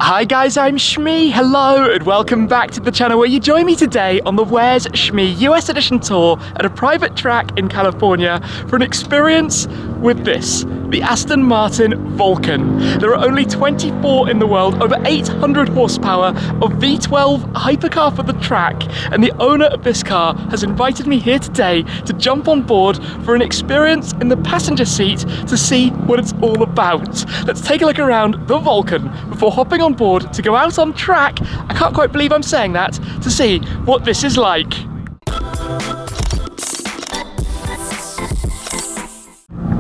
Hi guys, I'm Shmee. Hello and welcome back to the channel where you join me today on the Where's Shmee US Edition tour at a private track in California for an experience with this, the Aston Martin Vulcan. There are only 24 in the world, over 800 horsepower of V12 hypercar for the track, and the owner of this car has invited me here today to jump on board for an experience in the passenger seat to see what it's all about. Let's take a look around the Vulcan before hopping on board to go out on track. I can't quite believe I'm saying that, to see what this is like.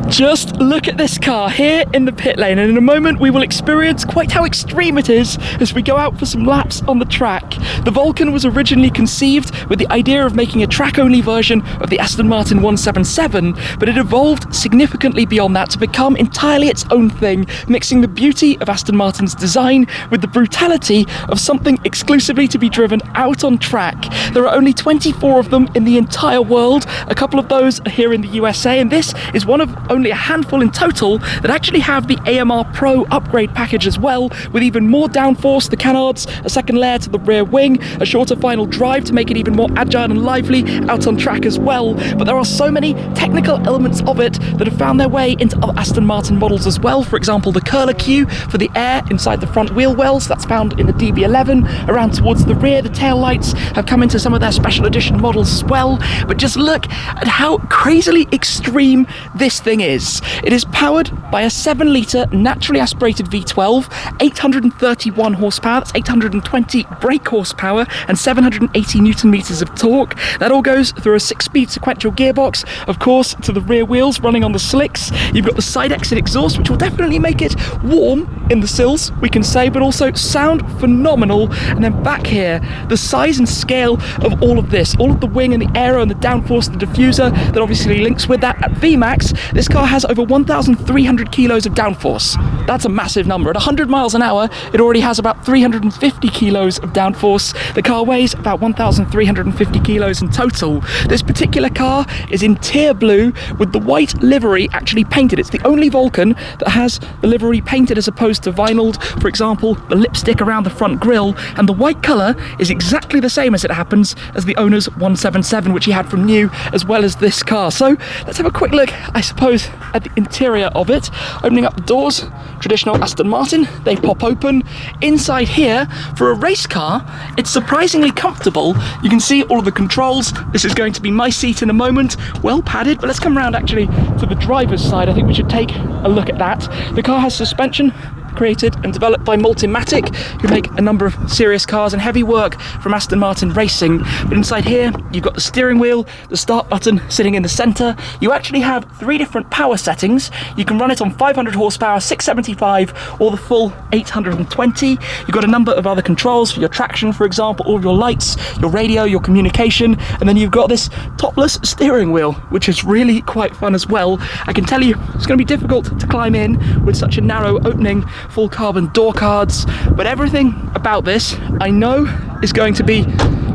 Just look at this car here in the pit lane, and in a moment we will experience quite how extreme it is as we go out for some laps on the track. The Vulcan was originally conceived with the idea of making a track-only version of the Aston Martin One-77, but it evolved significantly beyond that to become entirely its own thing, mixing the beauty of Aston Martin's design with the brutality of something exclusively to be driven out on track. There are only 24 of them in the entire world. A couple of those are here in the USA, and this is one of only a handful in total that actually have the AMR Pro upgrade package as well, with even more downforce, the canards, a second layer to the rear wing, a shorter final drive to make it even more agile and lively out on track as well. But there are so many technical elements of it that have found their way into other Aston Martin models as well. For example, the curler cue for the air inside the front wheel wells, that's found in the DB11. Around towards the rear, the tail lights have come into some of their special edition models as well. But just look at how crazily extreme this thing is. It is powered by a 7-litre naturally aspirated V12, 831 horsepower, that's 820 brake horsepower, and 780 newton meters of torque. That all goes through a 6-speed sequential gearbox, of course, to the rear wheels running on the slicks. You've got the side exit exhaust, which will definitely make it warm in the sills, we can say, but also sound phenomenal. And then back here, the size and scale of all of this, all of the wing and the aero and the downforce, the diffuser that obviously links with that at VMAX. This car has over 1,300 kilos of downforce. That's a massive number. At 100 miles an hour, it already has about 350 kilos of downforce. The car weighs about 1,350 kilos in total. This particular car is in tear blue with the white livery actually painted. It's the only Vulcan that has the livery painted as opposed to vinyled. For example, the lipstick around the front grille, and the white colour is exactly the same as it happens as the owner's 177, which he had from new, as well as this car. So let's have a quick look, I suppose, at the interior of it. Opening up the doors, traditional Aston Martin, they pop open. Inside here, for a race car, it's surprisingly comfortable. You can see all of the controls. This is going to be my seat in a moment, well padded, but let's come around actually to the driver's side. I think we should take a look at that. The car has suspension created and developed by Multimatic, who make a number of serious cars, and heavy work from Aston Martin Racing. But inside here, you've got the steering wheel, the start button sitting in the centre. You actually have 3 different power settings. You can run it on 500 horsepower, 675, or the full 820. You've got a number of other controls for your traction, for example, all of your lights, your radio, your communication, and then you've got this topless steering wheel, which is really quite fun as well. I can tell you, it's going to be difficult to climb in with such a narrow opening, full carbon door cards, but everything about this I know is going to be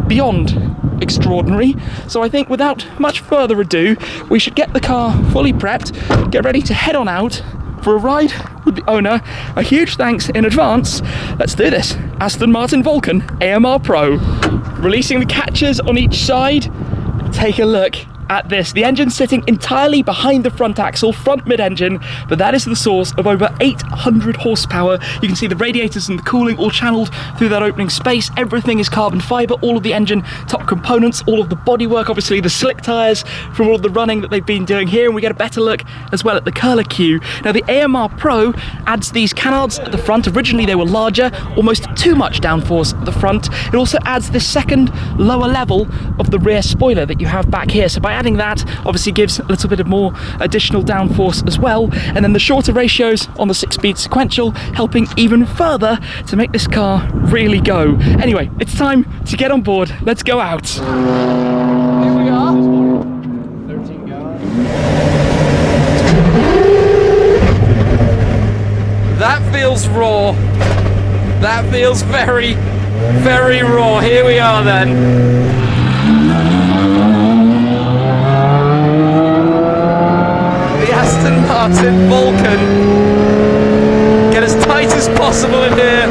beyond extraordinary. So I think without much further ado, we should get the car fully prepped, get ready to head on out for a ride with the owner. A huge thanks in advance. Let's do this. Aston Martin Vulcan AMR Pro. Releasing the catches on each side. Take a look at this. The engine sitting entirely behind the front axle, front mid-engine, but that is the source of over 800 horsepower. You can see the radiators and the cooling all channeled through that opening space. Everything is carbon fibre, all of the engine top components, all of the bodywork, obviously the slick tyres from all of the running that they've been doing here, and we get a better look as well at the curler cue. Now the AMR Pro adds these canards at the front. Originally they were larger, almost too much downforce at the front. It also adds this second lower level of the rear spoiler that you have back here. So by adding that, obviously gives a little bit of more additional downforce as well. And then the shorter ratios on the 6-speed sequential, helping even further to make this car really go. Anyway, it's time to get on board. Let's go out. Here we are. 13 guys. That feels raw. That feels very, very raw. Here we are then. Aston Martin Vulcan. Get as tight as possible in here.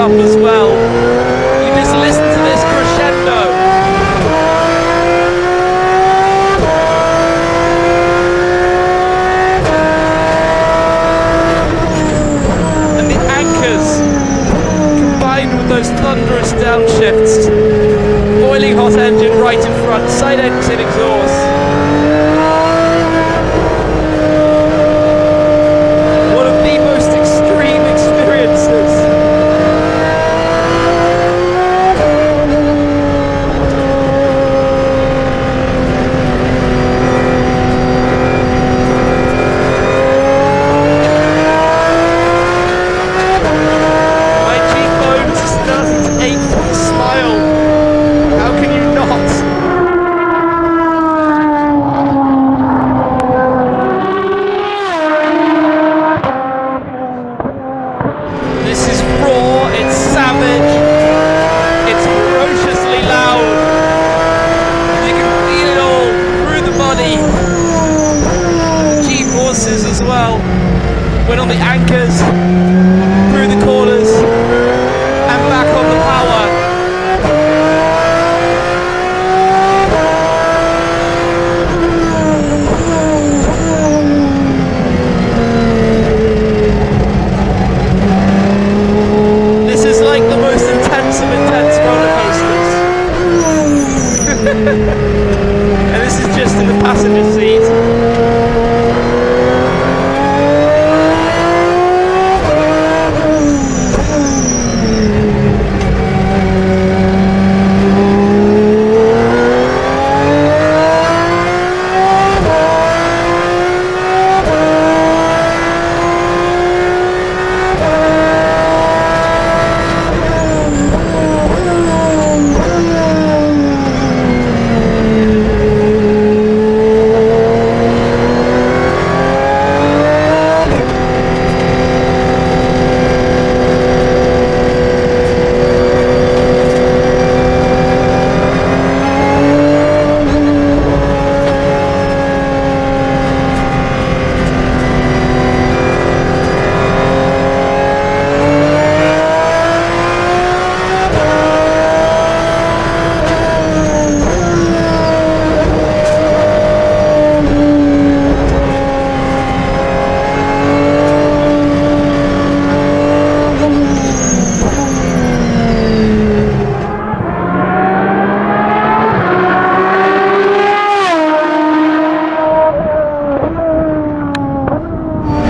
up as well. You just listen to this crescendo. And the anchors, combined with those thunderous downshifts, boiling hot engine right in front, side engine exhaust. One of the most extreme experiences. My cheekbones are starting to ache from the smile. How can you not? This is raw, it's savage, it's ferociously loud. You can feel it all through the body. G-forces as well. Went on the anchors, through the corners, and back on the power. This is like the most intense of intense roller coasters. And this is just in the passenger seat.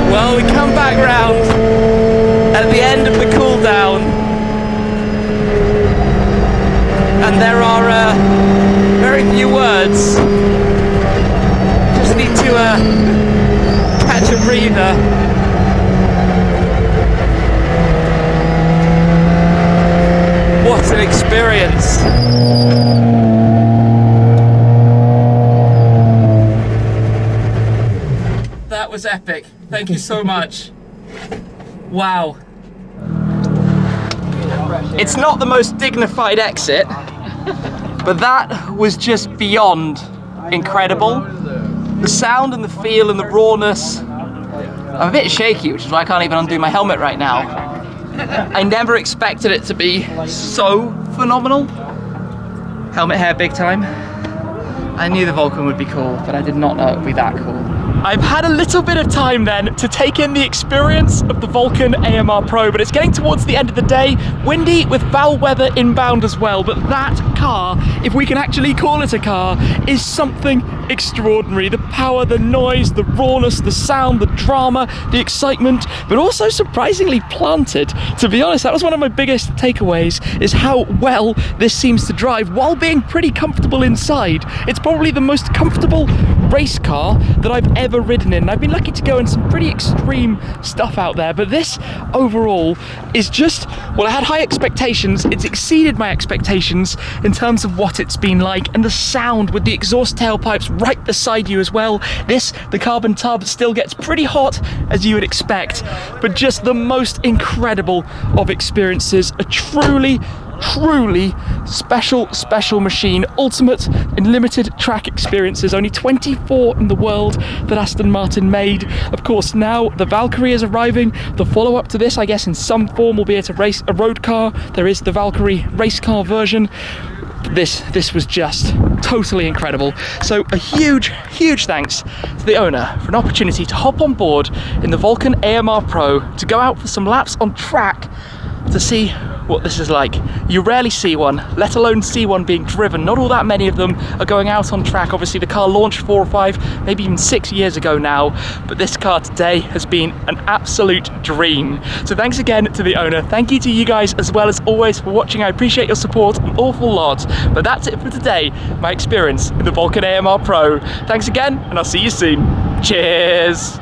Well, we come back round at the end of the cool down, and there are very few words. Just need to catch a breather. What an experience! That was epic. Thank you so much. Wow. It's not the most dignified exit, but that was just beyond incredible. The sound and the feel and the rawness. I'm a bit shaky, which is why I can't even undo my helmet right now. I never expected it to be so phenomenal. Helmet hair big time. I knew the Vulcan would be cool, but I did not know it would be that cool. I've had a little bit of time then to take in the experience of the Vulcan AMR Pro, but it's getting towards the end of the day, windy with foul weather inbound as well, but that car, if we can actually call it a car, is something extraordinary. The power, the noise, the rawness, the sound, the drama, the excitement, but also surprisingly planted. To be honest, that was one of my biggest takeaways, is how well this seems to drive while being pretty comfortable inside. It's probably the most comfortable race car that I've ever ridden in. I've been lucky to go in some pretty extreme stuff out there, but this overall is just, well, I had high expectations. It's exceeded my expectations in terms of what it's been like, and the sound with the exhaust tailpipes right beside you as well. The carbon tub still gets pretty hot, as you would expect, but just the most incredible of experiences. A truly truly special machine, ultimate in limited track experiences. Only 24 in the world that Aston Martin made. Of course, now the Valkyrie is arriving. The follow-up to this, I guess in some form, will be a road car. There is the Valkyrie race car version. This was just totally incredible. So a huge thanks to the owner for an opportunity to hop on board in the Vulcan AMR Pro, to go out for some laps on track, to see what this is like. You rarely see one, let alone see one being driven. Not all that many of them are going out on track. Obviously the car launched 4 or 5, maybe even 6 years ago now, but this car today has been an absolute dream. So thanks again to the owner. Thank you to you guys as well as always for watching. I appreciate your support an awful lot. But that's it for today, my experience in the Vulcan AMR Pro. Thanks again, and I'll see you soon. Cheers!